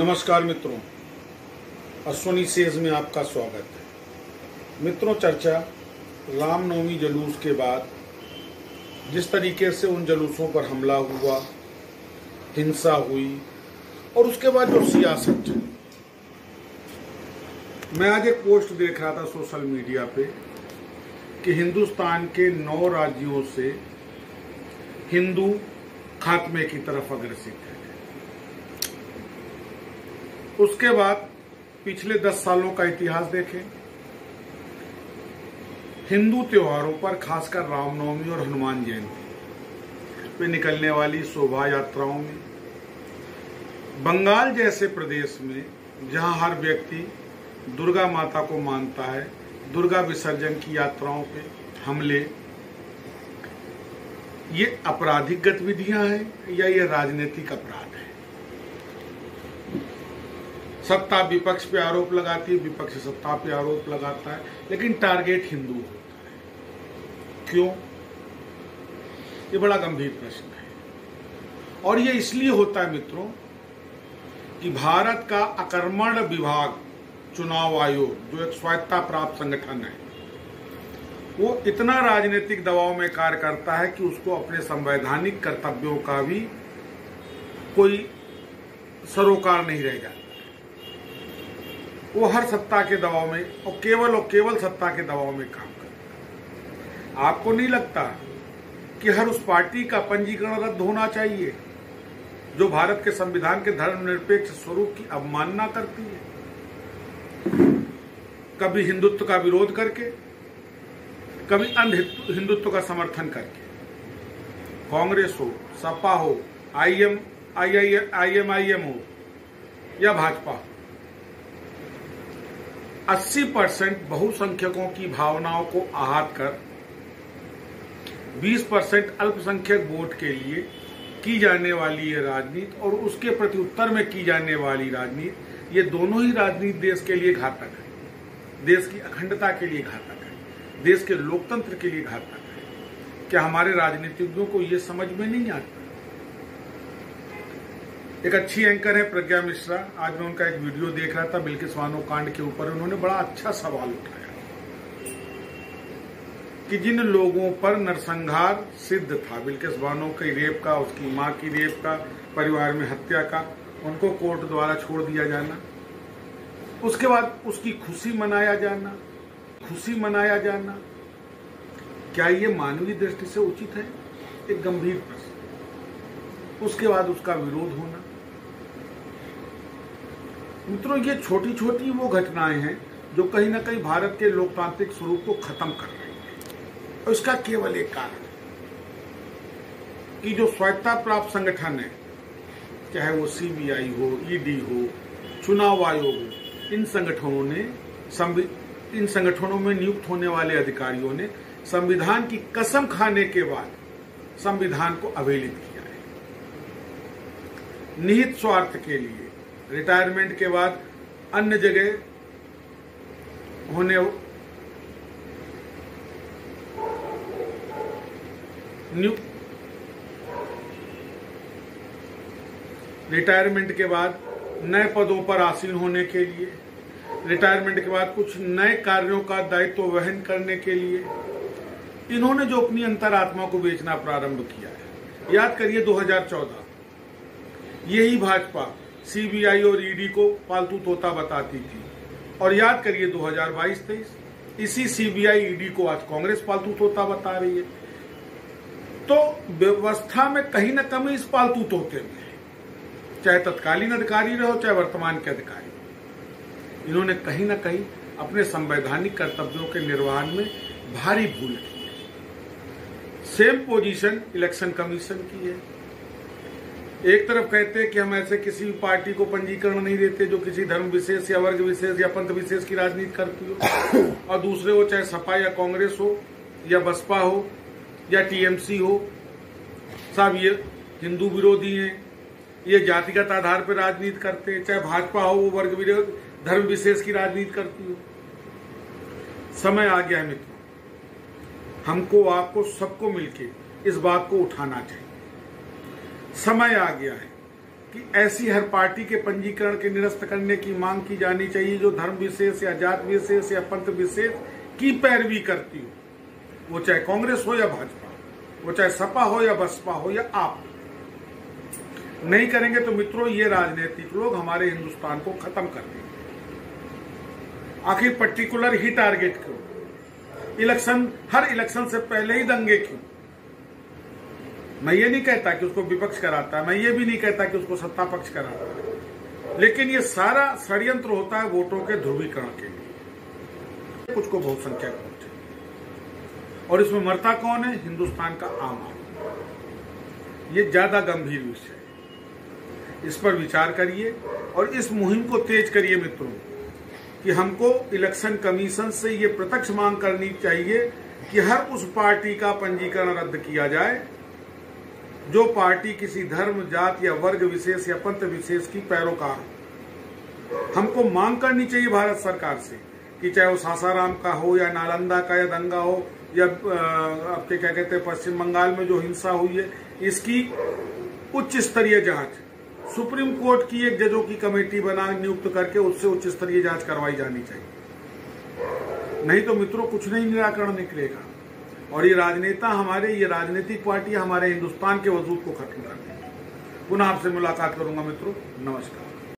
नमस्कार मित्रों, अश्वनी सेज में आपका स्वागत है। मित्रों, चर्चा रामनवमी जुलूस के बाद जिस तरीके से उन जुलूसों पर हमला हुआ, हिंसा हुई और उसके बाद जो सियासत चली। मैं आज एक पोस्ट देख रहा था सोशल मीडिया पे कि हिंदुस्तान के 9 राज्यों से हिंदू खात्मे की तरफ अग्रसित है। उसके बाद पिछले 10 सालों का इतिहास देखें, हिंदू त्योहारों पर खासकर रामनवमी और हनुमान जयंती पे निकलने वाली शोभा यात्राओं में, बंगाल जैसे प्रदेश में जहां हर व्यक्ति दुर्गा माता को मानता है, दुर्गा विसर्जन की यात्राओं पे हमले, ये आपराधिक गतिविधियां हैं या ये राजनीतिक अपराध है? सत्ता विपक्ष पे आरोप लगाती है, विपक्ष सत्ता पे आरोप लगाता है, लेकिन टारगेट हिंदू होता है। क्यों? ये बड़ा गंभीर प्रश्न है। और ये इसलिए होता है मित्रों कि भारत का अकर्मण विभाग चुनाव आयोग, जो एक स्वायत्ता प्राप्त संगठन है, वो इतना राजनीतिक दबाव में कार्य करता है कि उसको अपने संवैधानिक कर्तव्यों का भी कोई सरोकार नहीं रह जाता। वो हर सत्ता के दबाव में और केवल सत्ता के दबाव में काम करता है। आपको नहीं लगता कि हर उस पार्टी का पंजीकरण रद्द होना चाहिए जो भारत के संविधान के धर्मनिरपेक्ष स्वरूप की अवमानना करती है, कभी हिंदुत्व का विरोध करके, कभी अंध हिंदुत्व का समर्थन करके? कांग्रेस हो, सपा हो, आईएमआईएम हो या भाजपा हो, 80% बहुसंख्यकों की भावनाओं को आहत कर 20% अल्पसंख्यक वोट के लिए की जाने वाली ये राजनीति और उसके प्रत्युत्तर में की जाने वाली राजनीति, ये दोनों ही राजनीति देश के लिए घातक है, देश की अखंडता के लिए घातक है, देश के लोकतंत्र के लिए घातक है। क्या हमारे राजनीतिज्ञों को ये समझ में नहीं आता? एक अच्छी एंकर है प्रज्ञा मिश्रा, आज मैं उनका एक वीडियो देख रहा था बिल्किस बानो कांड के ऊपर। उन्होंने बड़ा अच्छा सवाल उठाया कि जिन लोगों पर नरसंहार सिद्ध था, बिल्किस बानो के रेप का, उसकी मां की रेप का, परिवार में हत्या का, उनको कोर्ट द्वारा छोड़ दिया जाना, उसके बाद उसकी खुशी मनाया जाना, क्या ये मानवीय दृष्टि से उचित है? एक गंभीर प्रश्न। उसके बाद उसका विरोध होना। मित्रों, ये छोटी छोटी वो घटनाएं हैं जो कहीं ना कहीं भारत के लोकतांत्रिक स्वरूप को खत्म कर रही है। और इसका केवल एक कारण कि जो स्वायत्ता प्राप्त संगठन है, चाहे वो सीबीआई हो, ईडी हो, चुनाव आयोग हो, इन संगठनों में नियुक्त होने वाले अधिकारियों ने संविधान की कसम खाने के बाद संविधान को अवहेलित किया है। निहित स्वार्थ के लिए रिटायरमेंट के बाद अन्य जगह होने रिटायरमेंट के बाद नए पदों पर आसीन होने के लिए, रिटायरमेंट के बाद कुछ नए कार्यों का दायित्व वहन करने के लिए इन्होंने जो अपनी अंतरात्मा को बेचना प्रारंभ किया है। याद करिए 2014, यही भाजपा सीबीआई और ईडी को पालतू तोता बताती थी, और याद करिए 2022-23, इसी सीबीआई ईडी को आज कांग्रेस पालतू तोता बता रही है। तो व्यवस्था में कहीं ना कमी इस पालतू तोते में है, चाहे तत्कालीन अधिकारी रहो चाहे वर्तमान के अधिकारी। इन्होंने कहीं ना कहीं अपने संवैधानिक कर्तव्यों के निर्वहन में भारी भूल की है। सेम पोजीशन इलेक्शन कमीशन की है। एक तरफ कहते हैं कि हम ऐसे किसी भी पार्टी को पंजीकरण नहीं देते जो किसी धर्म विशेष या वर्ग विशेष या पंथ विशेष की राजनीति करती हो, और दूसरे वो चाहे सपा या कांग्रेस हो या बसपा हो या टीएमसी हो, सब ये हिंदू विरोधी हैं, ये जातिगत आधार पर राजनीति करते हैं। चाहे भाजपा हो, वो वर्ग विरोध धर्म विशेष की राजनीति करती हो। समय आ गया है मित्रों, हमको, आपको, सबको मिलके इस बात को उठाना चाहिए। समय आ गया है कि ऐसी हर पार्टी के पंजीकरण के निरस्त करने की मांग की जानी चाहिए जो धर्म विशेष या जात विशेष या पंथ विशेष की पैरवी करती हो, वो चाहे कांग्रेस हो या भाजपा, वो चाहे सपा हो या बसपा हो या आप। नहीं करेंगे तो मित्रों ये राजनीतिक लोग हमारे हिंदुस्तान को खत्म कर देंगे। आखिर पर्टिकुलर ही टारगेट क्यों? हर इलेक्शन से पहले ही दंगे क्यों? मैं ये नहीं कहता कि उसको विपक्ष कराता है, मैं ये भी नहीं कहता कि उसको सत्ता पक्ष कराता है, लेकिन ये सारा षड्यंत्र होता है वोटों के ध्रुवीकरण के लिए। कुछ को बहुसंख्यक पहुंचे और इसमें मरता कौन है? हिंदुस्तान का आम आदमी। ये ज्यादा गंभीर विषय है, इस पर विचार करिए और इस मुहिम को तेज करिए मित्रों, कि हमको इलेक्शन कमीशन से ये प्रत्यक्ष मांग करनी चाहिए कि हर उस पार्टी का पंजीकरण रद्द किया जाए जो पार्टी किसी धर्म, जात या वर्ग विशेष या पंथ विशेष की पैरोकार हो। हमको मांग करनी चाहिए भारत सरकार से कि चाहे वो सासाराम का हो या नालंदा का या दंगा हो या आपके क्या कहते हैं पश्चिम बंगाल में जो हिंसा हुई है, इसकी उच्च स्तरीय जांच सुप्रीम कोर्ट की एक जजों की कमेटी बना नियुक्त करके उससे उच्च स्तरीय जांच करवाई जानी चाहिए। नहीं तो मित्रों कुछ नहीं निराकरण निकलेगा और ये राजनेता ये राजनीतिक पार्टी हमारे हिंदुस्तान के वजूद को खत्म कर देंगे। पुनः आपसे मुलाकात करूंगा मित्रों, नमस्कार।